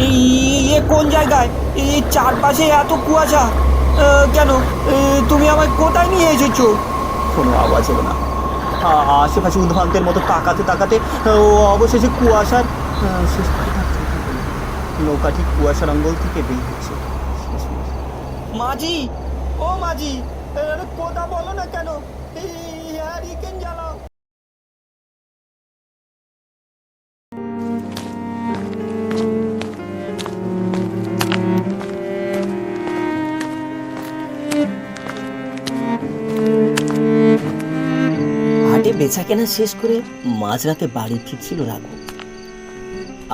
এই এ কোন জায়গায়? এই চারপাশে এত কুয়াশা কেন? তুমি আমায় কোথায় নিয়ে এসেছো? কোনো আওয়াজ হলো না। আশেপাশে উদ্ভ্রান্তের মতো তাকাতে তাকাতে অবশেষে কুয়াশার শেষ নৌকাটি কুয়াশার অঙ্গল থেকে বের হচ্ছে। মাঝি, ও মাঝি, কথা বলো না কেন? হ্যারিকেন জ্বালাও। হাটে বেচাকেনা শেষ করে মাঝরাতে বাড়ি ফিরছিল রাঘব।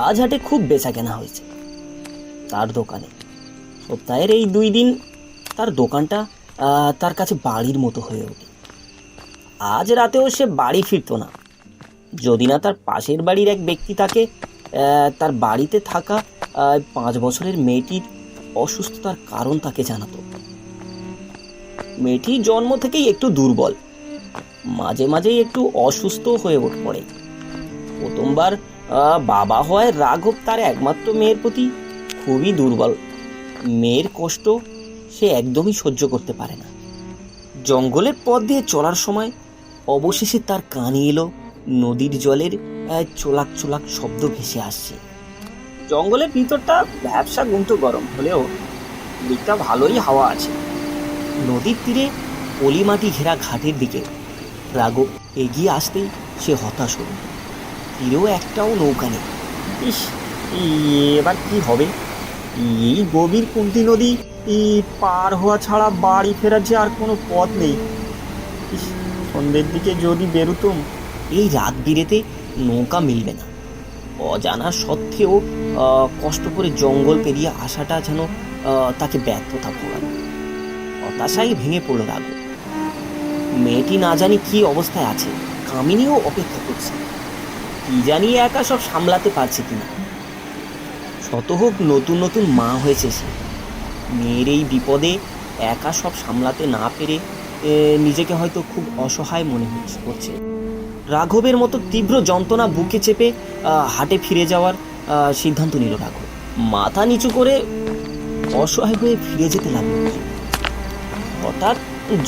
আজ হাটে খুব বেচাকেনা হয়েছে তার দোকানে। সপ্তাহের এই 2 দিন তার দোকানটা তার কাছে বাড়ির মতো হয়ে ওঠে। আজ রাতেও সে বাড়ি ফিরতো না যদি না তার পাশের বাড়ির এক ব্যক্তি তাকে তার বাড়িতে থাকা 5 বছরের মেয়েটির অসুস্থতার কারণ তাকে জানাতো। মেয়েটি জন্ম থেকেই একটু দুর্বল, মাঝে মাঝেই একটু অসুস্থ হয়ে পড়ে। প্রথমবার বাবা হওয়ায় রাঘব তার একমাত্র মেয়ের প্রতি খুবই দুর্বল। মেয়ের কষ্ট সে একদমই সহ্য করতে পারে না। জঙ্গলের পথ দিয়ে চলার সময় অবশেষে তার কানে এলো নদীর জলের চোলাক চোলাক শব্দ ভেসে আসছে। জঙ্গলের ভিতরটা ব্যবসা গুমটো গরম হলেও দিকটা ভালোই হাওয়া আছে। নদীর তীরে পলিমাটি ঘেরা ঘাটের দিকে রাঘব এগিয়ে আসতেই সে হতাশ হল। তীরেও একটাও নৌকা নেই। ইস, এবার কি হবে? এই গভীর কুন্তি নদী পার হওয়া ছাড়া বাড়ি ফেরার যে আর কোনো পথ নেই। ইস, সন্ধ্যের দিকে যদি বেরোতাম। এই রাত বিরেতে নৌকা মিলবে না। অজানা সত্ত্বেও কষ্ট করে জঙ্গল পেরিয়ে আসাটা যেন তাকে ব্যর্থতা ভোগাল। হতাশাই ভেঙে পড়ল রাঘব। মেয়েটি না জানি কি অবস্থায় আছে, কামিনীও অপেক্ষা করছে। কি জানি একা সব সামলাতে পারছে কিনা। শত হোক নতুন নতুন মা হয়েছে সে। মেয়ের এই বিপদে একা সব সামলাতে না পেরে নিজেকে হয়তো খুব অসহায় মনে করছে। রাঘবের মতো তীব্র যন্ত্রণা বুকে চেপে হাটে ফিরে যাওয়ার সিদ্ধান্ত নিল রাঘব। মাথা নিচু করে অসহায় হয়ে ফিরে যেতে লাগলো। হঠাৎ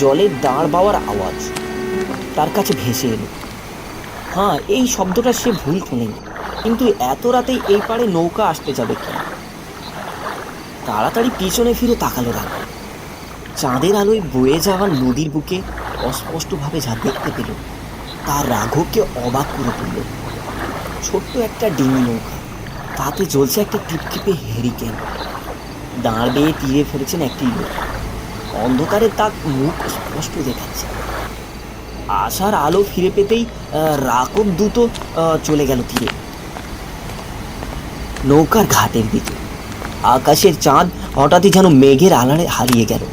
জলের দাঁড় বাওয়ার আওয়াজ তার কাছে ভেসে এলো। হ্যাঁ, এই শব্দটা সে ভুল শোনেনি, কিন্তু এত রাতেই এই পাড়ে নৌকা আসতে যাবে কেন? তাড়াতাড়ি পিছনে ফিরে তাকালো রাঘব। চাঁদের আলোয় বয়ে যাওয়া নদীর বুকে অস্পষ্টভাবে যা দেখতে পেল তা রাঘবকে অবাক করে তুলল। ছোট্ট একটা ডিঙি নৌকা, তাতে জ্বলছে একটা টিপটিপে হ্যারিকেন। দাঁড় বেয়ে তীরে ফেলেছেন একটি লোক। অন্ধকারে তার মুখ স্পষ্ট দেখাচ্ছে। আশার আলো ফিরে পেতেই রাঘব দ্রুত চলে গেল তীরে। নৌকার ঘাটের দিকে আকাশের চাঁদ হঠাৎই যেন মেঘের আড়ালে হারিয়ে গেল।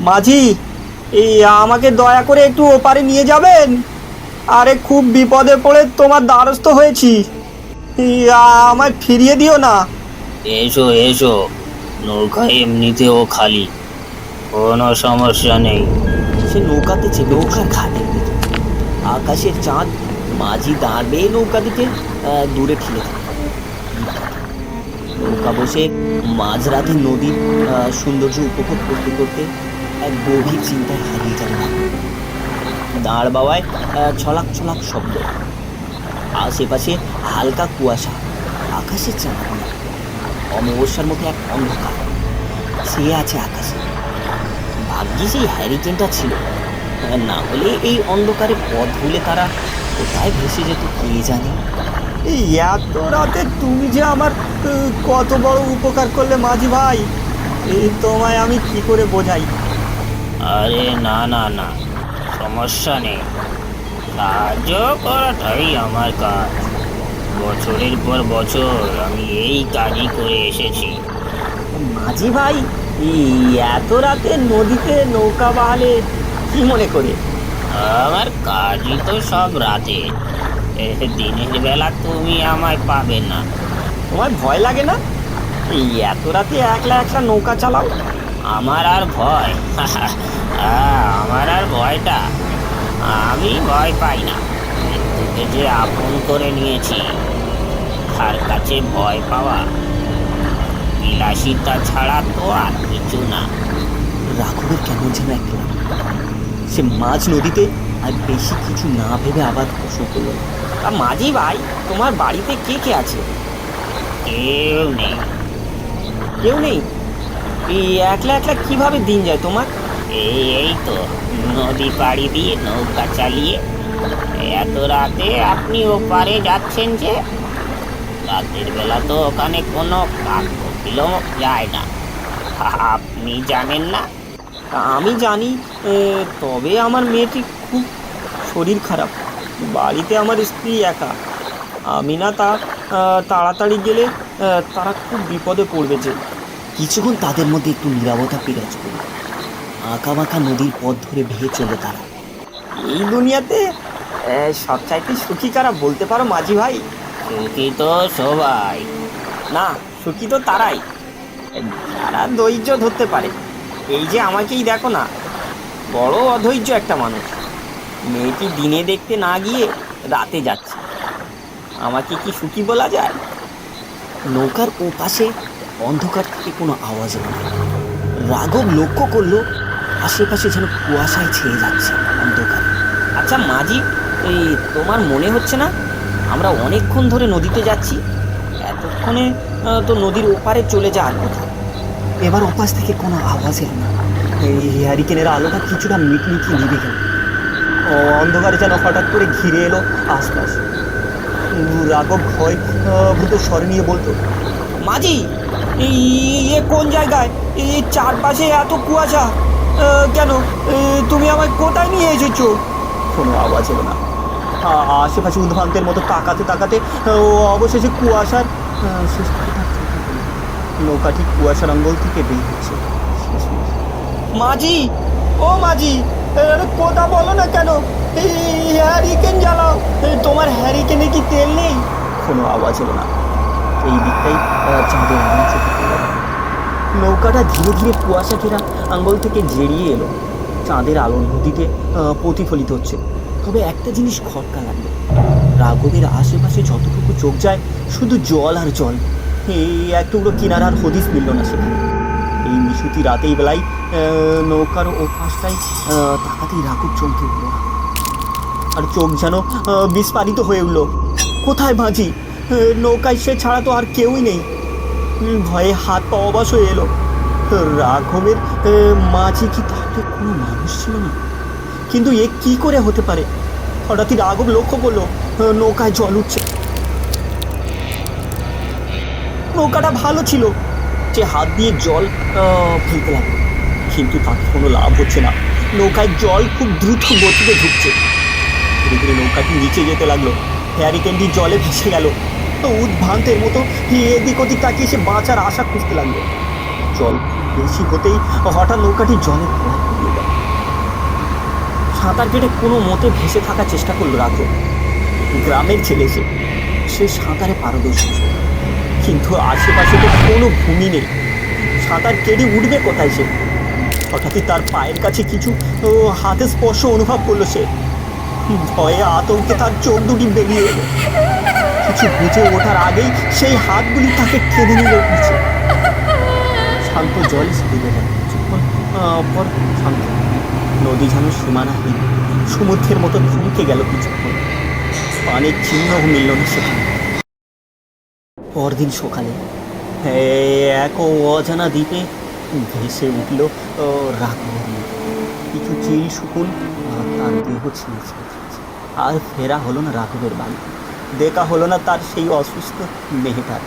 মাঝি, এই আমাকে দয়া করে একটু ওপারে নিয়ে যাবেন? আরে খুব বিপদে পড়ে তোমার দ্বারস্থ হয়েছি, আমায় ফিরিয়ে দিও না। এসো এসো, নৌকা এমনিতেও খালি, কোনো সমস্যা নেই। সে নৌকাতে চেপে নৌকার ঘাটের দিকে আকাশের চাঁদ মাঝি দাঁড়িয়ে নৌকা দিকে দূরে ঠেলে দিল। নৌকা বসে মাঝরাতে নদীর সৌন্দর্য উপভোগ করতে করতে এক গভীর চিন্তায় হারিয়ে গেল। দাঁড় বাওয়ায় ছলাক ছলাক শব্দ, আশেপাশে হালকা কুয়াশা, আকাশে চাঁদ, অমাবস্যার মতো এক অন্ধকার ছেয়ে আছে আকাশে। ভাগ্যিস এই হ্যারিকেনটা ছিল, না হলে এই অন্ধকারে পথ ভুলে তারা কোথায় ভেসে যেত কে জানে। এই এত রাতে তুমি যে আমার কত বড় উপকার করলে মাঝি ভাই, এই তোমায় আমি কি করে বোঝাই। আরে না না না, সমস্যা নেই, সাহায্য করাটাই আমার কাজ। বছরের পর বছর আমি এই কাজই করে এসেছি। মাঝি ভাই, এই এত রাতে নদীতে নৌকা বাহালে কি মনে করে? আমার কাজই তো সব রাতে, দিনের বেলা তুমি আমায় পাবে না। তোমার ভয় লাগে না? এই এত রাতে একলা একলা নৌকা চালাও। আমার আর ভয়? আমার আর ভয়টা? আমি ভয় পাই না, তোকে যে আপন করে নিয়েছি, তার কাছে ভয় পাওয়া বিলাসিতা ছাড়া তো আর কিছু না। রাঘবের কেমন যেন একটা লাগলো। সে মাঝ নদীতে আর বেশি কিছু না ভেবে আবার প্রশ্ন করলো, মাঝি ভাই, তোমার বাড়িতে কে কে আছে? কেউ নেই। কেউ নেই? এই একলা একলা কিভাবে দিন যায় তোমার? এই তো নদী পাড়ি দিয়ে নৌকা চালিয়ে। এত রাতে আপনি ওপারে যাচ্ছেন যে? রাতের বেলা তো ওখানে কোনো কাকপক্ষীও যায় না। আপনি জানেন না? আমি জানি, তবে আমার মেয়েটি খুব শরীর খারাপ। বাড়িতে আমার স্ত্রী একা। আমি না তাড়াতাড়ি গেলে তারা খুব বিপদে পড়বে যে। কিছুক্ষণ তাদের মধ্যে একটু নীরবতা বিরাজ করল। আঁকা বাঁকা নদীর পথ ধরে ভেয়ে চলে তারা। এই দুনিয়াতে সবচাইতে সুখী কারা বলতে পারো মাঝি ভাই? সুখী তো সবাই। না, সুখী তো তারাই যারা ধৈর্য ধরতে পারে। এই যে আমাকেই দেখো না, বড় অধৈর্য একটা মানুষ। মেয়েটি দিনে দেখতে না গিয়ে রাতে যাচ্ছে, আমাকে কি সুখী বলা যায়? নৌকার ওপাশে অন্ধকার থেকে কোনো আওয়াজ এলো না। রাঘব লক্ষ্য করলো আশেপাশে যেন কুয়াশায় ছেয়ে যাচ্ছে অন্ধকার। আচ্ছা মাঝি, এই তোমার মনে হচ্ছে না আমরা অনেকক্ষণ ধরে নদীতে যাচ্ছি? এতক্ষণে তো নদীর ওপারে চলে যাওয়ার কথা। এবার ওপাশ থেকে কোনো আওয়াজ এলো না। এই হ্যারিকেনের আলোটা কিছুটা মিটমিটি নিভে গেল। অন্ধকারে যেন হঠাৎ করে ঘিরে এলো আশপাশ। রাঘব ভয় ভূত স্বরে নিয়ে বলতো, মাঝি, এ কোন জায়গায়? এই চারপাশে এত কুয়াশা কেন? তুমি আমায় কোথায় নিয়ে এসেছো? কোনো আওয়াজ এলো না। আশেপাশে উদ্ভ্রান্তের মতো তাকাতে তাকাতে অবশেষে কুয়াশার শেষ নৌকা ঠিক কুয়াশার অঙ্গল থেকে বের হচ্ছে। মাঝি, ও মাঝি, কথা বলো না কেন? হ্যারিকেন জ্বালাও। তোমার হ্যারিকেনে কি তেল নেই? কোনো আওয়াজ এলো না। এই দিকটাই চাঁদের আলো চোখে পড়ল। নৌকাটা ধীরে ধীরে কুয়াশা ঘেরা আঙ্গল থেকে জেরিয়ে এলো। চাঁদের আলো নদীতে প্রতিফলিত হচ্ছে। তবে একটা জিনিস খটকা লাগলো, রাঘবের আশেপাশে যতটুকু চোখ যায় শুধু জল আর জল। এই এক টুকরো কিনারার হদিস মিলল না সেখানে। এই মিশুতি রাতেই বেলায় নৌকার ও পাশটায় তাকাতেই রাঘব চমকে উঠল আর চোখ যেন বিস্ফারিত হয়ে উঠল। কোথায় মাঝি? নৌকায় সে ছাড়া তো আর কেউই নেই। ভয়ে হাত পা অবশ হয়ে এলো। রাঘবের মাঝি কি তাহলে কোনো মানুষ ছিল না? কিন্তু এ কি করে হতে পারে? হঠাৎই রাঘব লক্ষ্য করলো নৌকায় জল উঠছে। নৌকাটা ভালো ছিল, যে হাত দিয়ে জল ফেলতে লাগলো, কিন্তু তাতে কোনো লাভ হচ্ছে না। নৌকায় জল খুব দ্রুত গতিতে ঢুকছে। ধীরে ধীরে নৌকাটি নিচে যেতে লাগলো। হ্যারিকেনটি জলে ভেসে গেল। উদ্ভ্রান্তের মতো এদিক ওদিক তাকিয়ে সে বাঁচার আশা খুঁজতে লাগলো। জল বেশি হতেই হঠাৎ নৌকাটি জলে তলিয়ে গেল। সাঁতার কেটে কোনো মতে ভেসে থাকার চেষ্টা করলো রাঘব। গ্রামের ছেলে সে সাঁতারে পারদর্শী, কিন্তু আশেপাশে তো কোনো ভূমি নেই। সাঁতার কেটে উঠবে কোথায় সে? হঠাৎই তার পায়ের কাছে কিছু হাতে স্পর্শ অনুভব করলো সে। ভয়ে আতঙ্কে তার চোখ দুটি বেরিয়ে এলো। কিছু বুঝে ওঠার আগেই সেই হাতগুলি তাকে টেনে নিল নিচে। শান্ত জলে ছেড়ে গেল। কিছুক্ষণ পর শান্ত। নদী যেন সীমানাহীন সমুদ্রের মতো থমকে গেল কিছুক্ষণ। পানির চিহ্ন মিলল না সেখানে। পরদিন সকালে এক অজানা দ্বীপে ভেসে উঠল রাঘবের মেয়ে। কিছু চিল শুকুন তার দেহ ছিঁড়ে আর ফেরা হলো না রাঘবের বাড়ি। দেখা হলো না তার সেই অসুস্থ মেয়েটার।